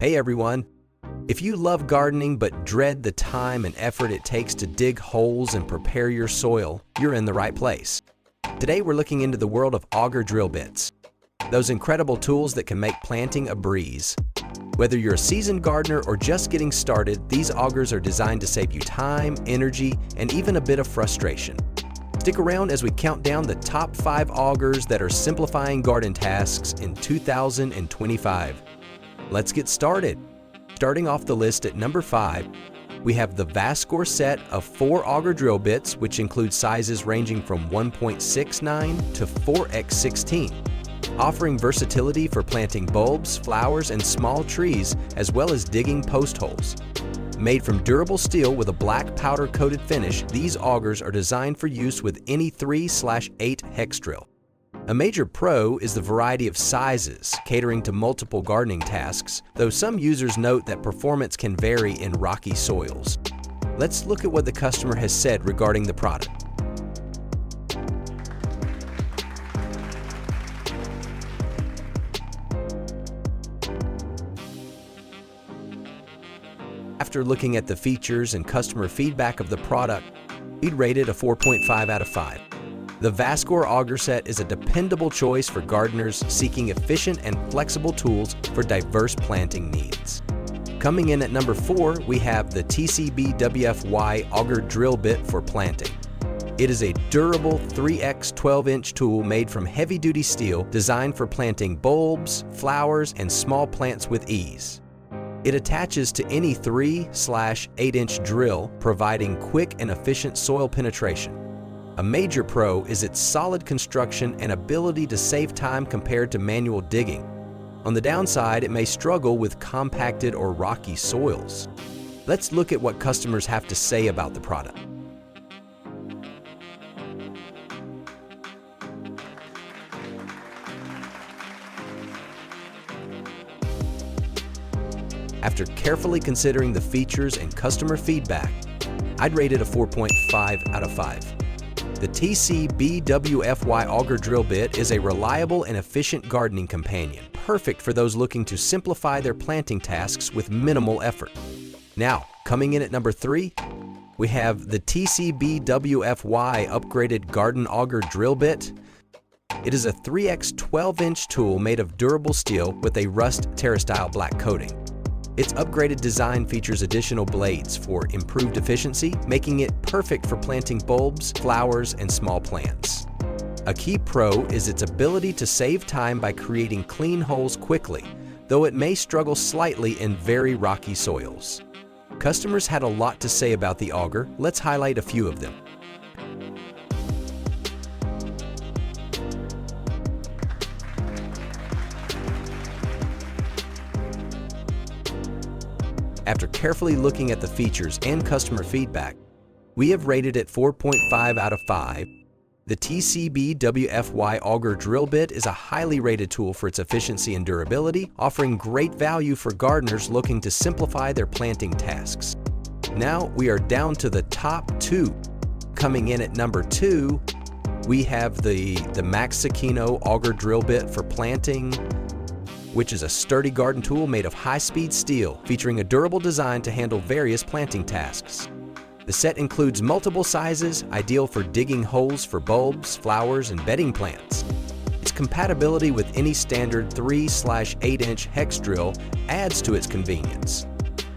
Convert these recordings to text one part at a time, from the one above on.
Hey everyone! If you love gardening but dread the time and effort it takes to dig holes and prepare your soil, you're in the right place. Today we're looking into the world of auger drill bits, those incredible tools that can make planting a breeze. Whether you're a seasoned gardener or just getting started, these augers are designed to save you time, energy, and even a bit of frustration. Stick around as we count down the top 5 augers that are simplifying garden tasks in 2025. Let's get started. Starting off the list at number 5, we have the Vascor set of 4 auger drill bits, which include sizes ranging from 1.69 to 4x16, offering versatility for planting bulbs, flowers, and small trees, as well as digging post holes. Made from durable steel with a black powder-coated finish, these augers are designed for use with any 3/8 hex drill. A major pro is the variety of sizes, catering to multiple gardening tasks, though some users note that performance can vary in rocky soils. Let's look at what the customer has said regarding the product. After looking at the features and customer feedback of the product, we'd rate it a 4.5 out of 5. The Vascor auger set is a dependable choice for gardeners seeking efficient and flexible tools for diverse planting needs. Coming in at number 4, we have the TCB-WFY auger drill bit for planting. It is a durable 3x 12-inch tool made from heavy-duty steel designed for planting bulbs, flowers, and small plants with ease. It attaches to any 3/8-inch drill, providing quick and efficient soil penetration. A major pro is its solid construction and ability to save time compared to manual digging. On the downside, it may struggle with compacted or rocky soils. Let's look at what customers have to say about the product. After carefully considering the features and customer feedback, I'd rate it a 4.5 out of 5. The TCB-WFY auger drill bit is a reliable and efficient gardening companion, perfect for those looking to simplify their planting tasks with minimal effort. Now, coming in at number 3, we have the TCB-WFY upgraded garden auger drill bit. It is a 3x 12-inch tool made of durable steel with a rust terra-style black coating. Its upgraded design features additional blades for improved efficiency, making it perfect for planting bulbs, flowers, and small plants. A key pro is its ability to save time by creating clean holes quickly, though it may struggle slightly in very rocky soils. Customers had a lot to say about the auger. Let's highlight a few of them. After carefully looking at the features and customer feedback, we have rated it 4.5 out of 5. The TCB-WFY auger drill bit is a highly rated tool for its efficiency and durability, offering great value for gardeners looking to simplify their planting tasks. Now we are down to the top 2. Coming in at number 2, we have the Maxikino auger drill bit for planting, which is a sturdy garden tool made of high-speed steel, featuring a durable design to handle various planting tasks. The set includes multiple sizes, ideal for digging holes for bulbs, flowers, and bedding plants. Its compatibility with any standard 3/8-inch hex drill adds to its convenience.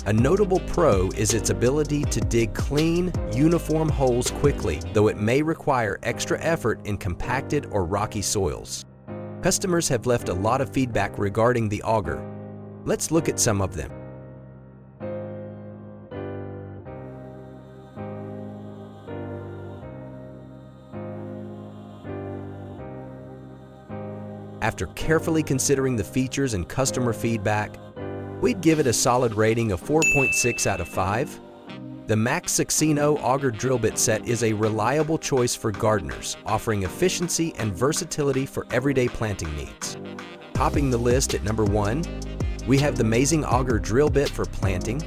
A notable pro is its ability to dig clean, uniform holes quickly, though it may require extra effort in compacted or rocky soils. Customers have left a lot of feedback regarding the auger. Let's look at some of them. After carefully considering the features and customer feedback, we'd give it a solid rating of 4.6 out of 5. The Maxikino auger drill bit set is a reliable choice for gardeners, offering efficiency and versatility for everyday planting needs. Topping the list at number 1, we have the amazing auger drill bit for planting,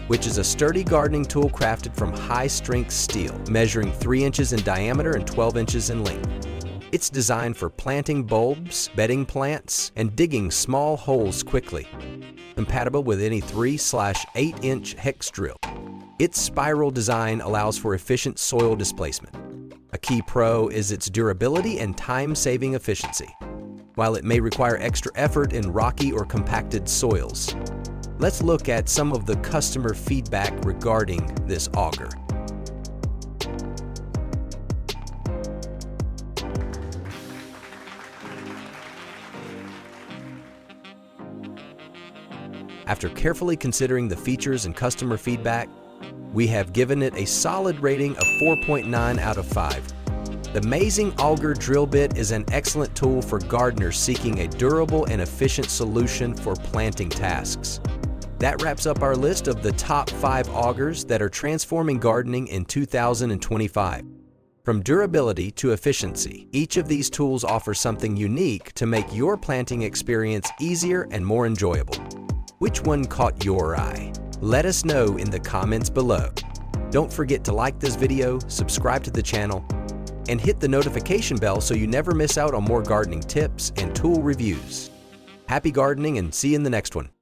which is a sturdy gardening tool crafted from high-strength steel, measuring 3 inches in diameter and 12 inches in length. It's designed for planting bulbs, bedding plants, and digging small holes quickly. compatible with any 3/8-inch hex drill. Its spiral design allows for efficient soil displacement. A key pro is its durability and time-saving efficiency, while it may require extra effort in rocky or compacted soils. Let's look at some of the customer feedback regarding this auger. After carefully considering the features and customer feedback, we have given it a solid rating of 4.9 out of 5. The amazing auger drill bit is an excellent tool for gardeners seeking a durable and efficient solution for planting tasks. That wraps up our list of the top 5 augers that are transforming gardening in 2025. From durability to efficiency, each of these tools offers something unique to make your planting experience easier and more enjoyable. Which one caught your eye? Let us know in the comments below. Don't forget to like this video, subscribe to the channel, and hit the notification bell so you never miss out on more gardening tips and tool reviews. Happy gardening and see you in the next one.